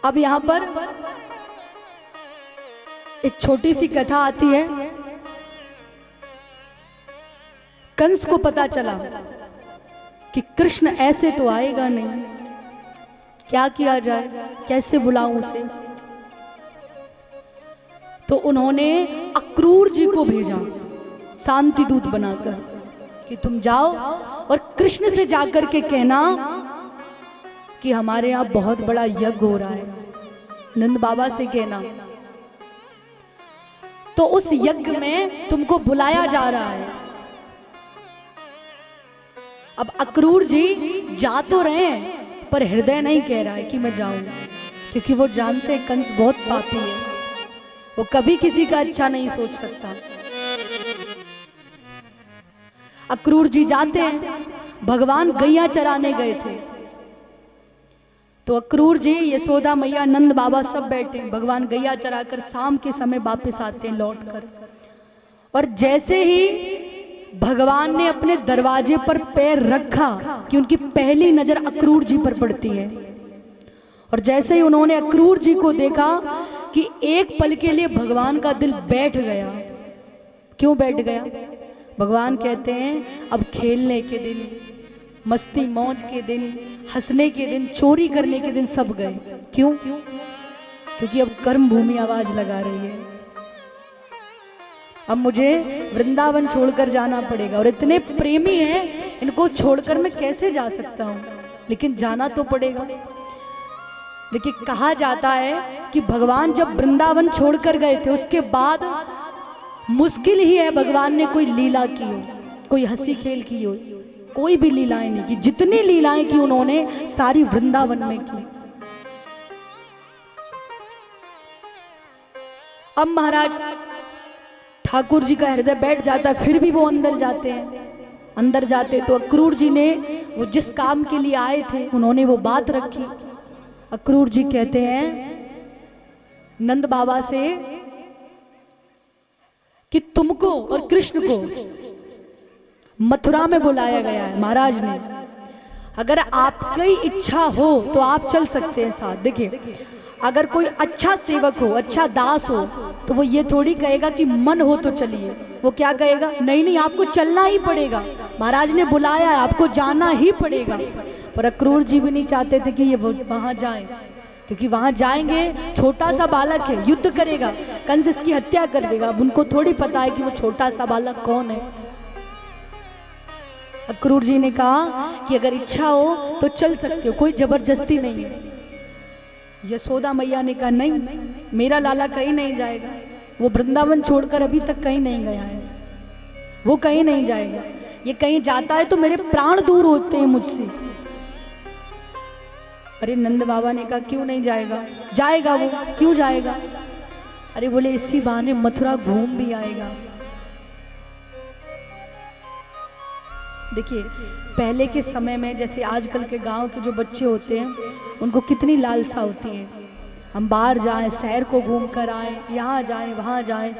अब यहां पर एक छोटी सी कथा आती है। कंस को पता चला कि कृष्ण ऐसे तो आएगा नहीं, क्या किया जाए, कैसे बुलाऊं उसे। तो उन्होंने अक्रूर जी को भेजा शांति दूत बनाकर कि तुम जाओ और कृष्ण से जाकर के कहना कि हमारे यहां बहुत बड़ा यज्ञ हो रहा है, नंद बाबा से कहना। तो उस यज्ञ में तुमको बुलाया जा रहा है। अब अक्रूर जी जा तो रहे हैं पर हृदय नहीं कह रहा है कि मैं जाऊं, क्योंकि वो जानते हैं कंस बहुत पापी है, वो कभी किसी का अच्छा नहीं सोच सकता। अक्रूर जी जाते हैं, भगवान गैया चराने गए थे। तो अक्रूर जी, यशोदा मैया, नंद बाबा सब बैठे, भगवान गैया चराकर शाम के समय वापस आते हैं लौटकर। और जैसे ही भगवान ने अपने दरवाजे पर पैर रखा कि उनकी पहली नजर अक्रूर जी पर पड़ती है। और जैसे ही उन्होंने अक्रूर जी को देखा कि एक पल के लिए भगवान का दिल बैठ गया। क्यों बैठ गया? भगवान कहते हैं अब खेलने के दिन, मस्ती मौज के दिन, हंसने के दिन, चोरी करने के दिन सब गए। क्यों? क्योंकि अब कर्म भूमि आवाज लगा रही है, अब मुझे वृंदावन छोड़कर जाना पड़ेगा। और इतने प्रेमी हैं, इनको छोड़कर मैं कैसे जा सकता हूं, लेकिन जाना तो पड़ेगा। देखिए, कहा जाता है कि भगवान जब वृंदावन छोड़कर गए थे उसके बाद मुश्किल ही है भगवान ने कोई लीला की हो, कोई हंसी खेल की हो, कोई भी लीलाएं नहीं की। जितनी लीलाएं की उन्होंने सारी वृंदावन में की। अब महाराज ठाकुर जी का हृदय बैठ जाता है, फिर भी वो अंदर जाते हैं। अंदर जाते तो अक्रूर जी ने वो जिस काम के लिए आए थे उन्होंने वो बात रखी। अक्रूर जी कहते हैं नंद बाबा से कि तुमको और कृष्ण को मथुरा में बुलाया गया है महाराज ने, अगर आपकी इच्छा हो तो आप चल सकते हैं साथ। देखिए, अगर कोई अच्छा सेवक हो, अच्छा दास हो, तो वो ये थोड़ी कहेगा कि मन हो तो चलिए। वो क्या कहेगा? नहीं नहीं, आपको चलना ही पड़ेगा, महाराज ने बुलाया है, आपको जाना ही पड़ेगा। पर अक्रूर जी भी नहीं चाहते थे कि ये वहां जाएं, क्योंकि वहां जाएंगे छोटा सा बालक है, युद्ध करेगा, कंस इसकी हत्या कर देगा। अब उनको थोड़ी पता है कि वो छोटा सा बालक कौन है। अक्रूर जी ने कहा कि अगर इच्छा हो तो चल सकते हो, कोई जबरदस्ती नहीं है। यशोदा मैया ने कहा नहीं, मेरा लाला कहीं नहीं जाएगा, वो वृंदावन छोड़कर अभी तक कहीं नहीं गया है, वो कहीं नहीं जाएगा। ये कहीं जाता है तो मेरे प्राण दूर होते हैं मुझसे। अरे नंद बाबा ने कहा क्यों नहीं जाएगा? जाएगा वो, क्यों जाएगा? अरे बोले इसी बहाने मथुरा घूम भी आएगा। देखिए, पहले के समय में जैसे आजकल के गांव के जो बच्चे होते हैं उनको कितनी लालसा होती है, हम बाहर जाएं, शहर को घूम कर आए, यहाँ जाएं, वहाँ जाएं।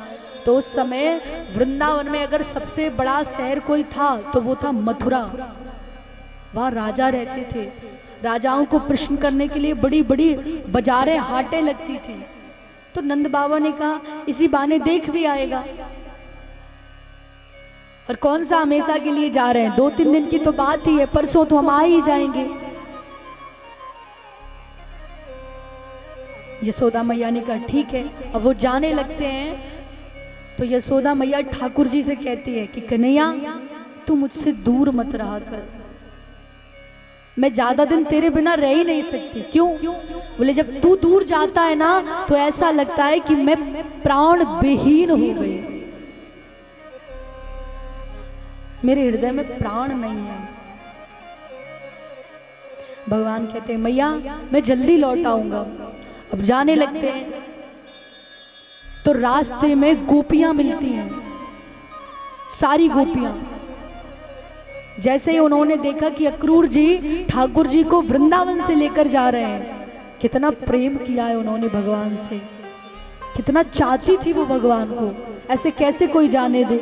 तो उस समय वृंदावन में अगर सबसे बड़ा शहर कोई था तो वो था मथुरा। वहाँ राजा रहते थे, राजाओं को प्रश्न करने के लिए बड़ी बड़ी बाजारें, हाटें लगती थी। तो नंद बाबा ने कहा इसी बहाने देख भी आएगा। और कौन सा हमेशा के लिए जा रहे हैं, 2-3 दिन की तो बात ही है, परसों तो हम आ ही जाएंगे। यशोदा मैया ने कहा ठीक है। अब वो जाने लगते हैं तो यशोदा मैया ठाकुर जी से कहती है कि कन्हैया तू मुझसे दूर मत रहा कर, मैं ज्यादा दिन तेरे बिना रह ही नहीं सकती। क्यों? बोले जब तू दूर जाता है ना तो ऐसा लगता है कि मैं प्राण विहीन हो गई, मेरे हृदय में प्राण नहीं है। भगवान कहते हैं मैया मैं जल्दी लौट आऊंगा। अब जाने लगते हैं तो रास्ते में गोपियां मिलती हैं, सारी गोपियां। जैसे ही उन्होंने देखा कि अक्रूर जी ठाकुर जी को वृंदावन से लेकर जा रहे हैं, कितना प्रेम किया है उन्होंने भगवान से, कितना चाहती थी वो भगवान को, ऐसे कैसे कोई जाने दे।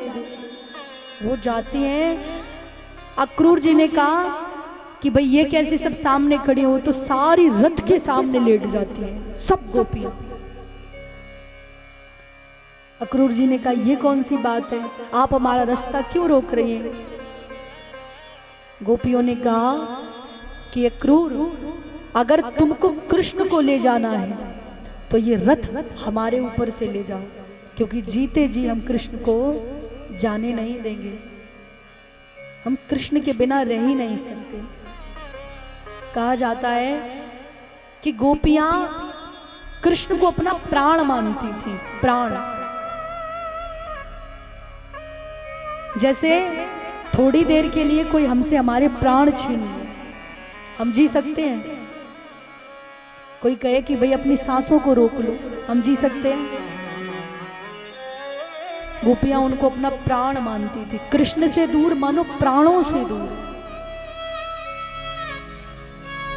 वो जाती हैं। अक्रूर जी ने कहा कि भाई ये कैसे सब सामने खड़े हो, तो सारी रथ के सामने लेट जाती हैं सब गोपियां। अक्रूर जी ने कहा ये कौन सी बात है, आप हमारा रास्ता क्यों रोक रही हैं? गोपियों ने कहा कि अक्रूर, अगर तुमको कृष्ण को ले जाना है तो ये रथ हमारे ऊपर से ले जाओ, क्योंकि जीते जी हम कृष्ण को जाने नहीं देंगे, हम कृष्ण के बिना रह ही नहीं सकते। कहा जाता है कि गोपियां कृष्ण को अपना प्राण मानती थी, प्राण। जैसे थोड़ी देर के लिए कोई हमसे हमारे प्राण छीन ले, हम जी सकते हैं? कोई कहे कि भाई अपनी सांसों को रोक लो, हम जी सकते हैं? गोपियां उनको अपना प्राण मानती थी, कृष्ण से दूर मानो प्राणों से दूर।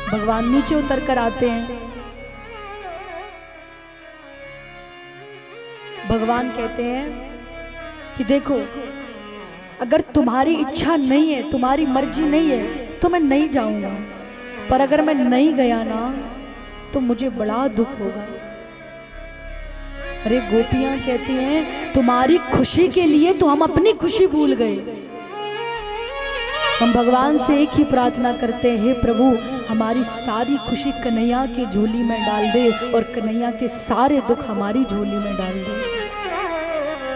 भगवान नीचे उतर कर आते हैं, भगवान कहते हैं कि देखो, अगर तुम्हारी इच्छा नहीं है, तुम्हारी मर्जी नहीं है तो मैं नहीं जाऊंगा, पर अगर मैं नहीं गया ना तो मुझे बड़ा दुख होगा। अरे गोपियां कहती हैं तुम्हारी खुशी के लिए तो हम अपनी खुशी भूल गए। हम भगवान से एक ही प्रार्थना करते हैं, हे प्रभु हमारी सारी खुशी कन्हैया की झोली में डाल दे और कन्हैया के सारे दुख हमारी झोली में डाल दे।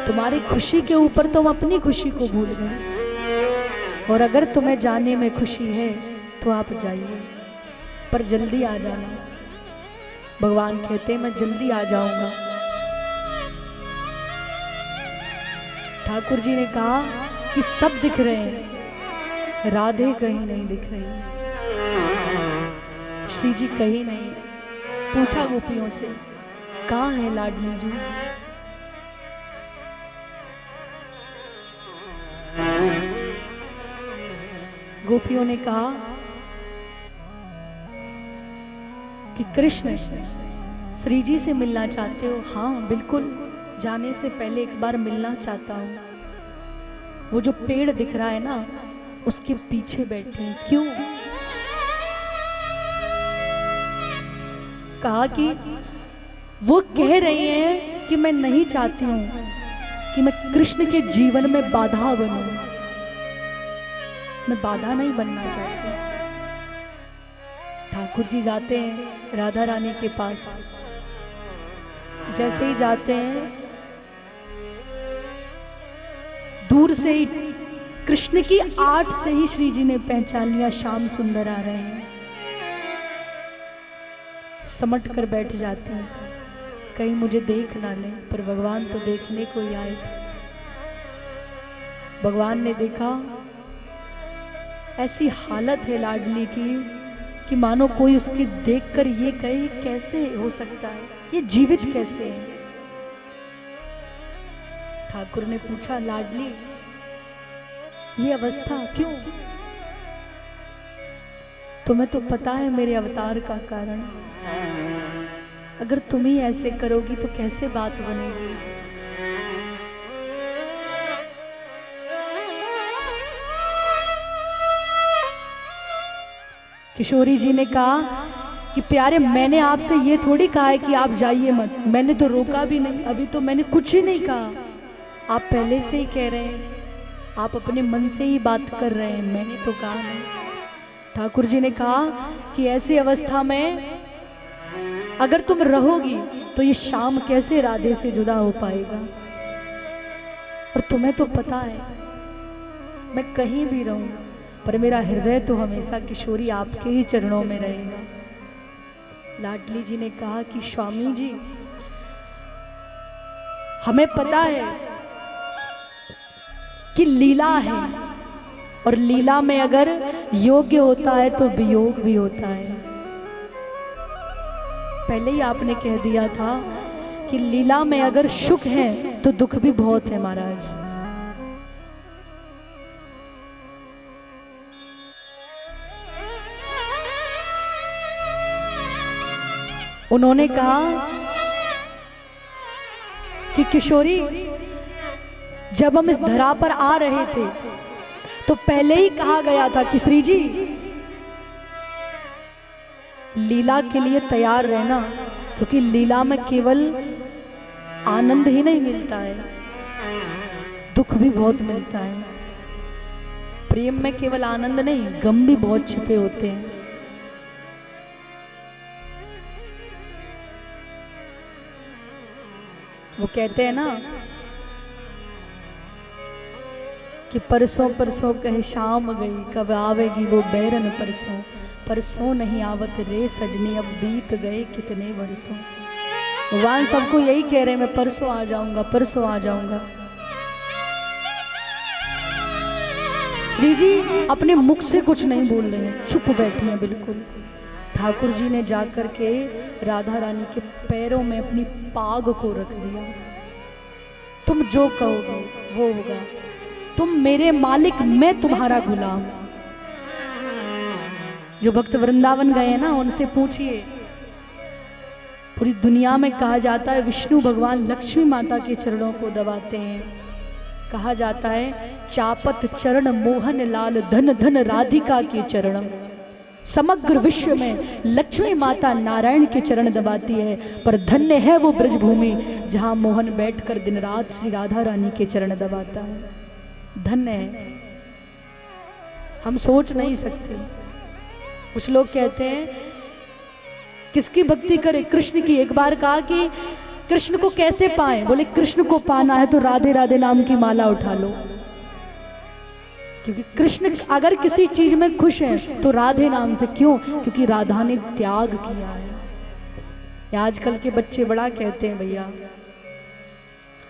तुम्हारी खुशी के ऊपर तो हम अपनी खुशी को भूल गए, और अगर तुम्हें जाने में खुशी है तो आप जाइए, पर जल्दी आ जाना। भगवान कहते हैं मैं जल्दी आ जाऊंगा। ठाकुर जी ने कहा कि सब दिख रहे हैं, राधे कहीं नहीं दिख रही, श्री जी कहीं नहीं। पूछा गोपियों से, कहाँ है लाडली जी? गोपियों ने कहा कि कृष्ण श्री जी से मिलना चाहते हो? हाँ बिल्कुल, जाने से पहले एक बार मिलना चाहता हूँ। वो जो पेड़ दिख रहा है ना, उसके पीछे बैठे हैं। क्यों? कहा कि वो कह रहे हैं कि मैं नहीं चाहती हूँ कि मैं कृष्ण के जीवन में बाधा बनूं, मैं बाधा नहीं बनना चाहती। ठाकुर जी जाते हैं राधा रानी के पास, जैसे ही जाते हैं दूर से ही कृष्ण की आट से ही श्री जी ने पहचान लिया, श्याम सुंदर आ रहे हैं। समट कर बैठ जाते हैं, कहीं मुझे देख ना ले, पर भगवान तो देखने को ही आए थे। भगवान ने देखा ऐसी हालत है लाडली की कि मानो कोई उसके देखकर ये कहे कैसे हो सकता है, ये जीवित कैसे है। ठाकुर ने पूछा, लाडली ये अवस्था क्यों? तुम्हें तो पता है मेरे अवतार का कारण, अगर तुम ही ऐसे करोगी तो कैसे बात बनेगी। किशोरी जी ने कहा कि प्यारे मैंने आपसे ये थोड़ी कहा है कि आप जाइए मत, मैंने तो रोका भी नहीं, अभी तो मैंने कुछ ही नहीं कहा, आप पहले से ही कह रहे हैं, आप अपने मन से ही बात कर रहे हैं, मैंने तो कहा नहीं। ठाकुर जी ने कहा कि ऐसी अवस्था में अगर तुम रहोगी तो ये शाम कैसे राधे से जुदा हो पाएगा। और तुम्हें तो पता है मैं कहीं भी रहूं पर मेरा हृदय तो हमेशा किशोरी आपके ही चरणों में रहेगा। लाडली जी ने कहा कि स्वामी जी हमें पता है कि लीला है, और लीला में अगर योग्य होता है तो वियोग भी होता है। पहले ही आपने कह दिया था कि लीला में अगर सुख है तो दुख भी बहुत है महाराज। उन्होंने कहा कि किशोरी जब हम इस धरा पर आ रहे थे तो पहले ही कहा गया था कि श्री जी लीला के लिए तैयार रहना, क्योंकि लीला में केवल आनंद ही नहीं मिलता है, दुख भी बहुत मिलता है। प्रेम में केवल आनंद नहीं, गम भी बहुत छिपे होते हैं। वो कहते हैं ना कि परसों परसों कहे शाम गई, कब आवेगी वो बैरन परसों, परसों नहीं आवत रे सजनी, अब बीत गए कितने वर्षों। भगवान सबको यही कह रहे हैं, मैं परसों आ जाऊंगा, परसों आ जाऊंगा। श्री जी अपने मुख से कुछ नहीं बोल रहे हैं, चुप बैठी हैं बिल्कुल। ठाकुर जी ने जाकर के राधा रानी के पैरों में अपनी पाग को रख दिया। तुम जो कहोगे वो होगा, तुम मेरे मालिक, मैं तुम्हारा गुलाम। जो भक्त वृंदावन गए हैं ना, उनसे पूछिए, पूरी दुनिया में कहा जाता है विष्णु भगवान लक्ष्मी माता के चरणों को दबाते हैं। कहा जाता है चापत चरण मोहन लाल, धन धन राधिका के चरण। समग्र विश्व में लक्ष्मी माता नारायण के चरण दबाती है, पर धन्य है वो ब्रजभूमि जहां मोहन बैठकर दिन रात श्री राधा रानी के चरण दबाता है। धन्य है, हम सोच नहीं सकते। कुछ लोग कहते हैं किसकी भक्ति करे, कृष्ण की। एक बार कहा कि कृष्ण को कैसे पाएं? बोले कृष्ण को पाना है तो राधे राधे नाम की माला उठा लो, क्योंकि कृष्ण अगर किसी चीज में खुश है तो राधे नाम से। क्यों? क्योंकि राधा ने त्याग किया है। आजकल के बच्चे बड़ा कहते हैं भैया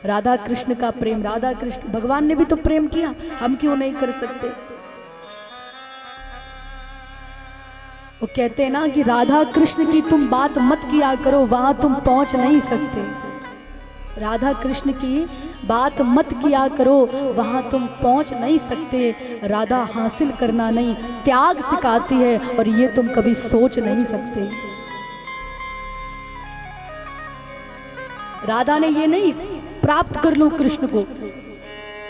राधा कृष्ण का प्रेम, राधा कृष्ण, भगवान ने भी तो प्रेम किया, हम क्यों नहीं कर सकते? वो कहते हैं ना कि राधा कृष्ण की तुम बात मत किया करो, वहां तुम पहुंच नहीं सकते। राधा कृष्ण की बात मत किया करो, वहां तुम पहुंच नहीं सकते। राधा हासिल करना नहीं, त्याग सिखाती है, और ये तुम कभी सोच नहीं सकते। राधा ने ये नहीं प्राप्त कर लूं कृष्ण को,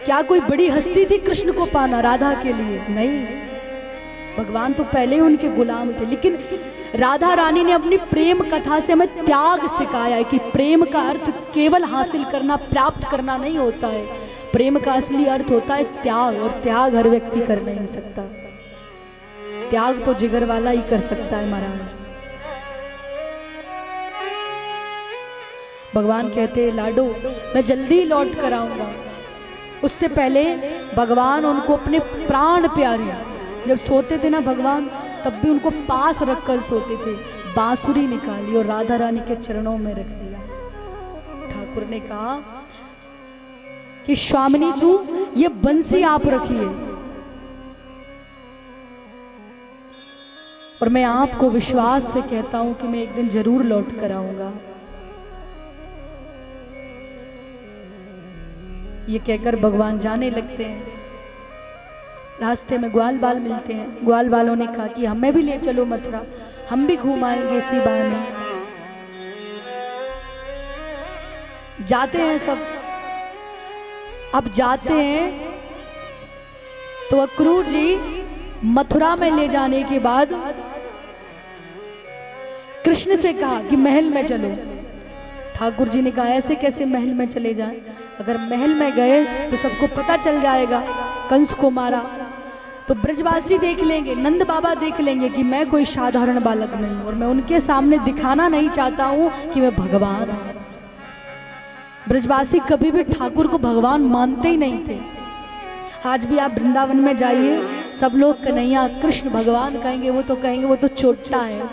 क्या कोई बड़ी हस्ती थी कृष्ण को पाना राधा के लिए? नहीं, भगवान तो पहले ही उनके गुलाम थे। लेकिन राधा रानी ने अपनी प्रेम कथा से हमें त्याग सिखाया है कि प्रेम का अर्थ केवल हासिल करना, प्राप्त करना नहीं होता है। प्रेम का असली अर्थ होता है त्याग, और त्याग हर व्यक्ति कर नहीं सकता। त्याग तो जिगर वाला ही कर सकता है महाराज। भगवान कहते हैं लाडो मैं जल्दी लौट कर आऊंगा। उससे पहले भगवान उनको अपने प्राण प्यारे, जब सोते थे ना भगवान, तब भी उनको पास रखकर सोते थे। बांसुरी निकाली और राधा रानी के चरणों में रख दिया। ठाकुर ने कहा कि स्वामिनी जी ये बंसी आप रखिए, और मैं आपको विश्वास से कहता हूं कि मैं एक दिन जरूर लौट कर आऊंगा। ये कहकर भगवान जाने लगते हैं। रास्ते में ग्वाल बाल मिलते हैं। ग्वाल बालों ने कहा कि हमें भी ले चलो मथुरा, हम भी घूम आएंगे इसी बार में। जाते हैं सब। अब जाते हैं तो अक्रूर जी मथुरा में ले जाने के बाद कृष्ण से कहा कि महल में चलो। ठाकुर जी ने कहा ऐसे कैसे महल में चले जाएं? अगर महल में गए तो सबको पता चल जाएगा, कंस को मारा तो ब्रजवासी देख लेंगे, नंद बाबा देख लेंगे कि मैं कोई साधारण बालक नहीं, और मैं उनके सामने दिखाना नहीं चाहता हूं कि मैं भगवान हूं। ब्रजवासी कभी भी ठाकुर को भगवान मानते ही नहीं थे। आज भी आप वृंदावन में जाइए, सब लोग कन्हैया कृष्ण भगवान कहेंगे, वो तो कहेंगे वो तो चोटा है।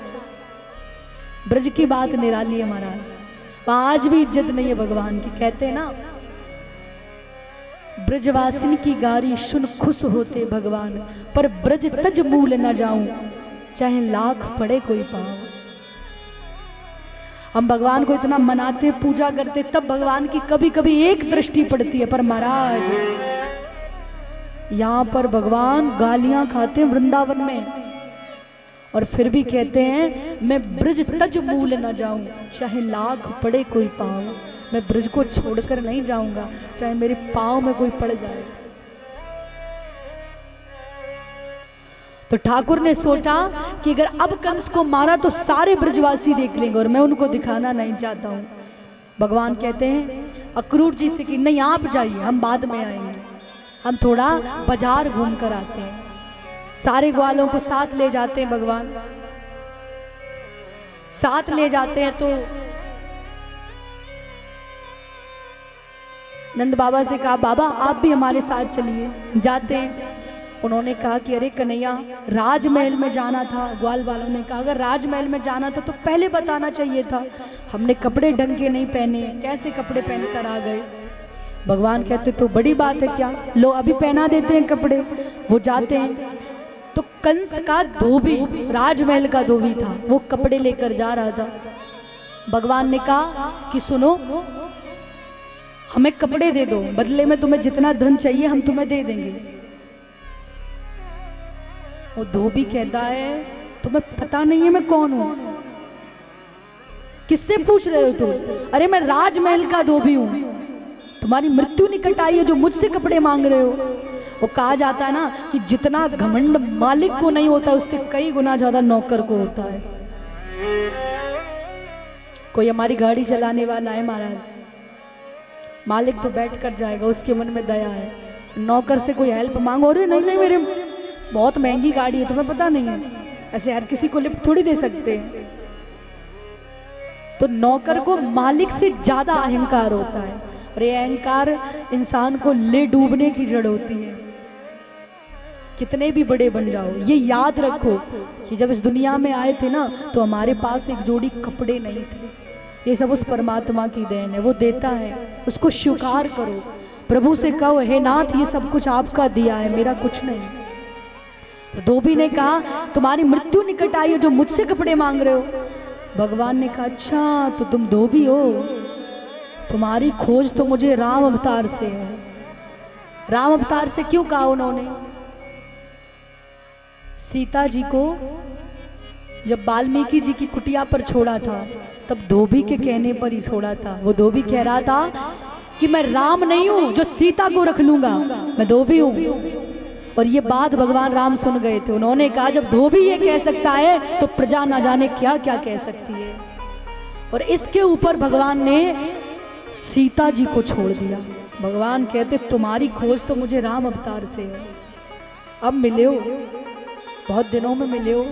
ब्रज की बात निराली है महाराज, वहां आज भी इज्जत नहीं है भगवान की। कहते हैं ना ब्रजवासिन की गारी सुन खुश होते भगवान, पर ब्रज तज मूल न जाऊं, चाहे लाख पड़े कोई पाऊं। हम भगवान को इतना मनाते पूजा करते, तब भगवान की कभी कभी एक दृष्टि पड़ती है। पर महाराज यहाँ पर भगवान गालियां खाते हैं वृंदावन में, और फिर भी कहते हैं मैं ब्रज तज मूल न जाऊं, चाहे लाख पड़े कोई पाऊं। मैं ब्रज को छोड़कर नहीं जाऊंगा, चाहे मेरे पांव में कोई पड़ जाए। तो ठाकुर ने सोचा कि अगर अब कंस को मारा तो सारे ब्रजवासी देख लेंगे और मैं उनको दिखाना नहीं चाहता हूँ। भगवान कहते हैं अक्रूर जी से कि नहीं आप जाइए, हम बाद में आएंगे, हम थोड़ा बाजार घूम कर आते हैं। सारे ग्वालों को साथ ले जाते हैं भगवान, साथ ले जाते हैं। तो नंद बाबा से कहा बाबा आप भी हमारे साथ चलिए। जाते हैं। उन्होंने कहा कि अरे कन्हैया राजमहल में जाना था। ग्वाल वालों ने कहा अगर राजमहल में जाना था तो पहले बताना चाहिए था, हमने कपड़े ढंग के नहीं पहने, कैसे कपड़े पहन कर आ गए। भगवान कहते तो बड़ी बात है क्या, लो अभी पहना देते हैं कपड़े। वो जाते हैं तो कंस का धोबी, राजमहल का धोबी था, वो कपड़े लेकर जा रहा था। भगवान ने कहा कि सुनो हमें कपड़े दे दो, बदले में तुम्हें जितना धन चाहिए हम तुम्हें दे देंगे। वो धोबी कहता है तुम्हें पता नहीं है मैं कौन हूं, किससे पूछ रहे हो तुम? अरे मैं राजमहल का धोबी हूं, तुम्हारी मृत्यु निकट आई है जो मुझसे कपड़े मांग रहे हो। वो कहा जाता है ना कि जितना घमंड मालिक को नहीं होता उससे कई गुना ज्यादा नौकर को होता है। कोई हमारी गाड़ी चलाने वाला है महाराज, मालिक तो बैठ कर जाएगा, उसके मन में दया है। नौकर से कोई हेल्प मांगो, अरे नहीं नहीं मेरे बहुत महंगी गाड़ी है तुम्हें पता नहीं है, ऐसे हर किसी को लिफ्ट थोड़ी दे सकते हैं। तो नौकर को मालिक से ज्यादा अहंकार होता है और ये अहंकार इंसान को ले डूबने की जड़ होती है। कितने भी बड़े बन जाओ ये याद रखो कि जब इस दुनिया में आए थे ना तो हमारे पास एक जोड़ी कपड़े नहीं थे, ये सब उस परमात्मा की देन है, वो देता है, उसको स्वीकार करो। प्रभु से कहो हे नाथ ये सब कुछ आपका दिया है, मेरा कुछ नहीं। तो धोबी ने कहा तुम्हारी मृत्यु निकट आई है जो मुझसे कपड़े मांग रहे हो। भगवान ने कहा अच्छा तो तुम धोबी हो, तुम्हारी खोज तो मुझे राम अवतार से है। राम अवतार से क्यों कहा उन्होंने? सीता जी को जब वाल्मीकि जी की कुटिया पर छोड़ा था तब धोबी के कहने पर ही छोड़ा था। वो धोबी कह रहा था कि मैं राम नहीं हूं जो सीता को रख लूंगा, मैं धोबी हूं। और ये बात भगवान राम सुन गए थे। उन्होंने कहा जब धोबी ये कह सकता है तो प्रजा ना जाने क्या क्या कह सकती है। और इसके ऊपर भगवान ने सीता जी को छोड़ दिया। भगवान कहते तुम्हारी खोज तो मुझे राम अवतार से है, अब मिले हो, बहुत दिनों में मिले हो,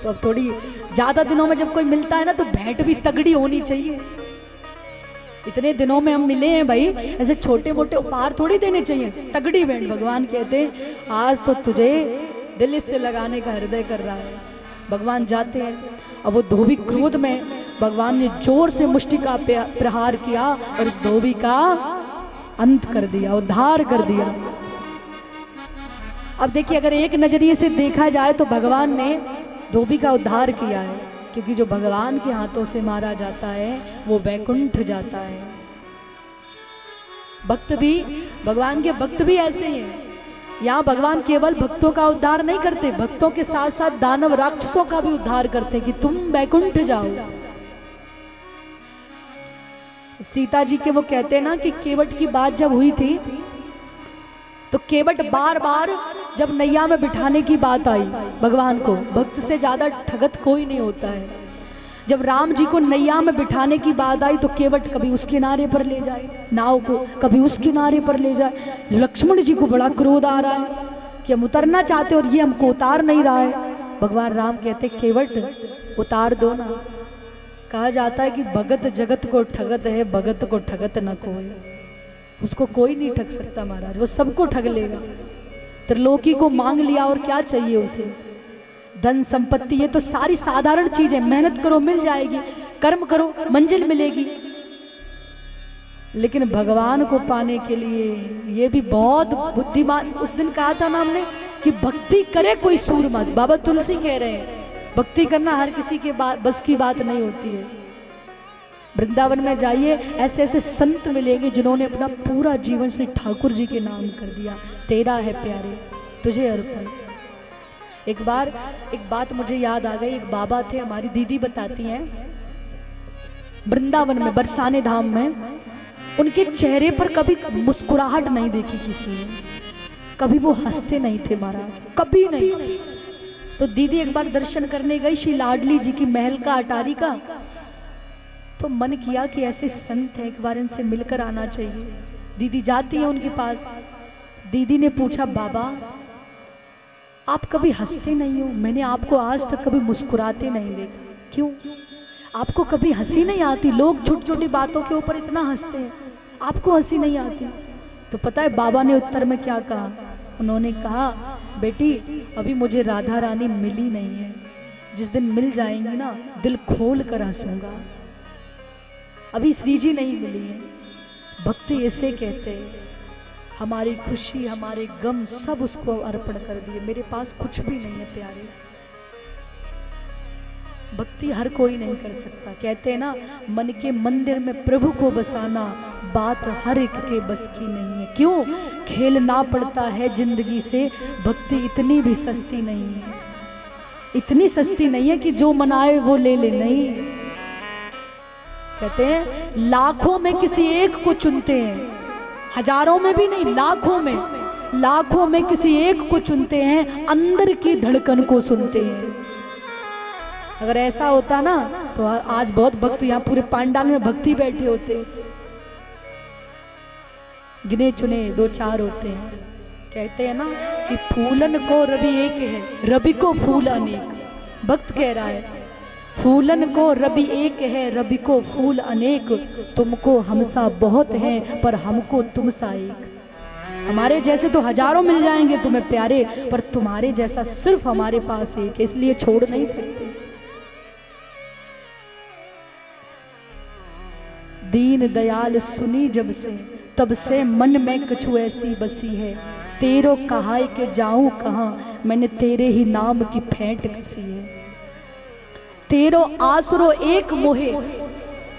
तो अब थोड़ी ज्यादा दिनों में जब कोई मिलता है ना तो भेंट भी तगड़ी होनी चाहिए। इतने दिनों में हम मिले हैं भाई, ऐसे छोटे मोटे उपहार थोड़ी देने चाहिए, तगड़ी भेंट। भगवान कहते आज तो तुझे दिल से लगाने का हृदय कर रहा है। भगवान जाते हैं, अब वो धोबी क्रोध में भगवान ने जोर से मुष्टि का प्रहार किया और उस धोबी का अंत कर दिया, उद्धार कर दिया। अब देखिए अगर एक नजरिए से देखा जाए तो भगवान ने धोबी का उद्धार किया है, क्योंकि जो भगवान के हाथों से मारा जाता है वो वैकुंठ जाता है। भक्त भी, भगवान के भक्त भी ऐसे ही हैं। यहाँ भगवान केवल भक्तों का उद्धार नहीं करते, भक्तों के साथ साथ दानव राक्षसों का भी उद्धार करते कि तुम वैकुंठ जाओ। सीता जी के वो कहते हैं ना कि केवट की बात जब हुई थी तो केवट बार बार जब नैया में बिठाने की बात आई भगवान को, भक्त से ज्यादा ठगत कोई नहीं होता है। जब राम जी को नैया में बिठाने की बात आई तो केवट कभी उस किनारे पर ले जाए नाव को, कभी उस किनारे पर ले जाए। लक्ष्मण जी को बड़ा क्रोध आ रहा है कि हम उतरना चाहते और ये हमको उतार नहीं रहा है। भगवान राम कहते केवट उतार दो ना। कहा जाता है कि भगत जगत को ठगत है, भगत को ठगत न कोई। उसको कोई नहीं ठग सकता महाराज, वो सबको ठग लेगा। त्रिलोकी को मांग लिया और क्या चाहिए उसे, धन संपत्ति, ये तो सारी साधारण चीजें। मेहनत करो मिल जाएगी, कर्म करो मंजिल मिलेगी। लेकिन भगवान को पाने के लिए ये भी बहुत बुद्धिमान। उस दिन कहा था ना हमने कि भक्ति करे कोई सूर मत। बाबा तुलसी कह रहे हैं भक्ति करना हर किसी के बस की बात नहीं होती है। वृंदावन में जाइए, ऐसे ऐसे संत मिलेंगे जिन्होंने अपना पूरा जीवन से ठाकुर जी के नाम कर दिया। तेरा है प्यारे तुझे अर्पण। एक बार एक बात मुझे याद आ गई। एक बाबा थे, हमारी दीदी बताती हैं, वृंदावन में बरसाने धाम में उनके चेहरे पर कभी मुस्कुराहट नहीं देखी किसी ने, कभी वो हंसते नहीं थे महाराज, कभी नहीं। तो दीदी एक बार दर्शन करने गई श्री लाडली जी की महल का, अटारी का। तो मन किया कि ऐसे संत है, एक बार इनसे मिलकर आना चाहिए। दीदी जाती है उनके पास। दीदी ने पूछा, बाबा आप कभी हंसते नहीं हो, मैंने आपको आज तक कभी मुस्कुराते नहीं देखा, क्यों? आपको कभी हंसी नहीं आती? लोग छोटी छोटी बातों के ऊपर इतना हंसते हैं, आपको हंसी नहीं आती? तो पता है बाबा ने उत्तर में क्या कहा? उन्होंने कहा, बेटी अभी मुझे राधा रानी मिली नहीं है, जिस दिन मिल जाएंगी ना दिल खोल कर हंसूंगा। अभी श्री जी नहीं मिली है। भक्ति ऐसे कहते हैं, हमारी खुशी हमारे गम सब उसको अर्पण कर दिए, मेरे पास कुछ भी नहीं है प्यारे। भक्ति हर कोई नहीं कर सकता। कहते हैं ना, मन के मंदिर में प्रभु को बसाना बात हर एक के बस की नहीं है। क्यों? खेलना पड़ता है जिंदगी से, भक्ति इतनी भी सस्ती नहीं है। इतनी सस्ती नहीं है कि जो मनाए वो ले ले, नहीं। कहते हैं लाखों में किसी एक को चुनते हैं, हजारों में भी नहीं, लाखों में किसी एक को चुनते हैं, अंदर की धड़कन को सुनते हैं। अगर ऐसा होता ना तो आज बहुत भक्त यहाँ पूरे पांडाल में भक्ति बैठे होते। गिने चुने दो चार होते हैं। कहते हैं ना कि फूलन को रवि एक है, रवि को फूल अनेक। भक्त कह रहा है, फूलन को रवि एक है, रवि को फूल अनेक। तुमको हमसा बहुत है, पर हमको तुमसा एक। हमारे जैसे तो हजारों मिल जाएंगे तुम्हें प्यारे, पर तुम्हारे जैसा सिर्फ हमारे पास एक, इसलिए छोड़ नहीं सकते। दीन दयाल सुनी जब से, तब से मन में कछु ऐसी बसी है। तेरो कहाय के जाऊं कहाँ, मैंने तेरे ही नाम की फेंट कसी है। तेरो आसरो एक मोहे,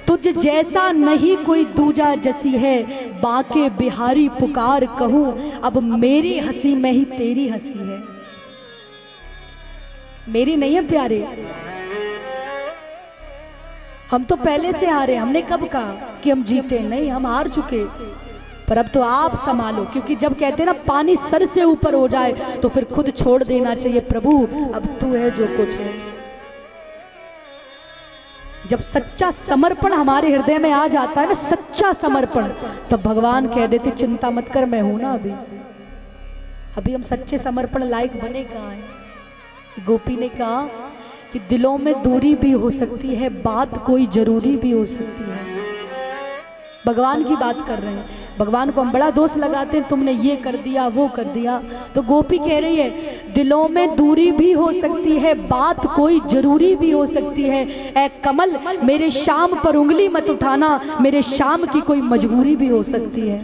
तुझ जैसा नहीं कोई दूजा जसी है। बाके बिहारी पुकार कहूं, अब मेरी हंसी में ही तेरी हंसी है। मेरी नहीं है प्यारे, हम तो पहले से हारे। हमने कब कहा कि हम जीते? नहीं, हम हार चुके। पर अब तो आप संभालो, क्योंकि जब कहते हैं ना पानी सर से ऊपर हो जाए तो फिर खुद छोड़ देना चाहिए। प्रभु अब तू है जो कुछ है। जब सच्चा समर्पण हमारे हृदय में आ जाता है ना, सच्चा समर्पण, तब भगवान कह देते चिंता मत कर, मैं हूं ना। अभी हम सच्चे समर्पण लायक बने कहाँ हैं? गोपी ने कहा कि दिलों में दूरी भी हो सकती है, बात कोई जरूरी भी हो सकती है। भगवान की बात कर रहे हैं। भगवान को हम बड़ा दोष लगाते हैं, तुमने ये कर दिया वो कर दिया। तो गोपी कह रही है दिलों में दूरी भी हो सकती है, बात कोई जरूरी भी हो सकती है। ऐ कमल मेरे शाम पर उंगली मत उठाना, मेरे शाम की कोई मजबूरी भी हो सकती है।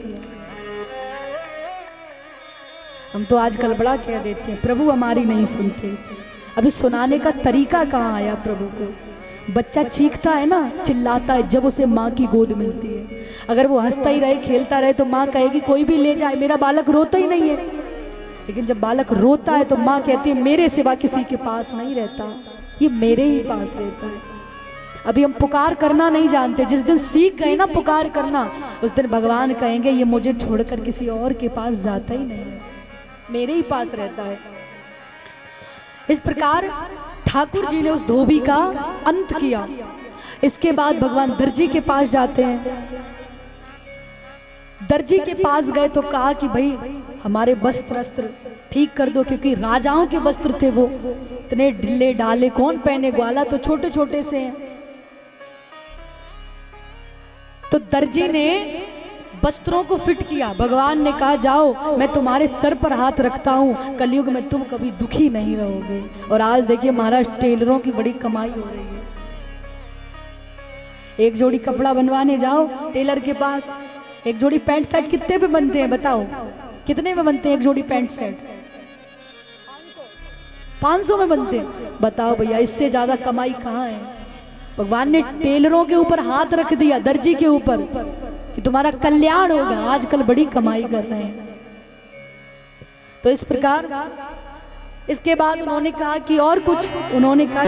हम तो आजकल बड़ा कह देते हैं, प्रभु हमारी नहीं सुनते। अभी सुनाने का तरीका कहाँ आया प्रभु को? बच्चा चीखता है ना, चिल्लाता है जब उसे माँ की गोद मिलती है। अगर वो हंसता ही रहे खेलता रहे तो माँ कहेगी कोई भी ले जाए, मेरा बालक रोता ही नहीं है। लेकिन जब बालक रोता है तो माँ कहती है मेरे सिवा किसी के पास नहीं रहता, ये मेरे ही पास रहता है। अभी हम पुकार करना नहीं जानते। जिस दिन सीख गए ना पुकार करना, उस दिन भगवान कहेंगे ये मुझे छोड़कर किसी और के पास जाता ही नहीं, मेरे ही पास रहता है। इस प्रकार ठाकुर जी ने उस धोबी का अंत किया। इसके बाद भगवान दर्जी के पास जाते हैं। दर्जी के पास गए तो कहा कि भाई हमारे वस्त्र ठीक कर दो, क्योंकि राजाओं के वस्त्र थे वो, इतने ढीले ढाले कौन पहने, ग्वाला तो छोटे छोटे से हैं। तो दर्जी ने वस्त्रों को फिट किया। भगवान ने कहा जाओ मैं तुम्हारे सर पर हाथ रखता हूँ, कलयुग में तुम कभी दुखी नहीं रहोगे। और आज देखिए महाराज टेलरों की बड़ी कमाई हो रही है। एक जोड़ी कपड़ा बनवाने जाओ टेलर के पास, एक जोड़ी पैंट शर्ट कितने पे बनते हैं बताओ? कितने में बनते हैं एक जोड़ी पैंट शर्ट? 500 में बनते हैं। बताओ भैया इससे ज्यादा कमाई कहाँ है? भगवान ने टेलरों के ऊपर हाथ रख दिया, दर्जी के ऊपर, कि तुम्हारा कल्याण होगा। आजकल बड़ी कमाई कर रहे हैं। तो इस प्रकार इसके बाद उन्होंने कहा कि और कुछ, उन्होंने कहा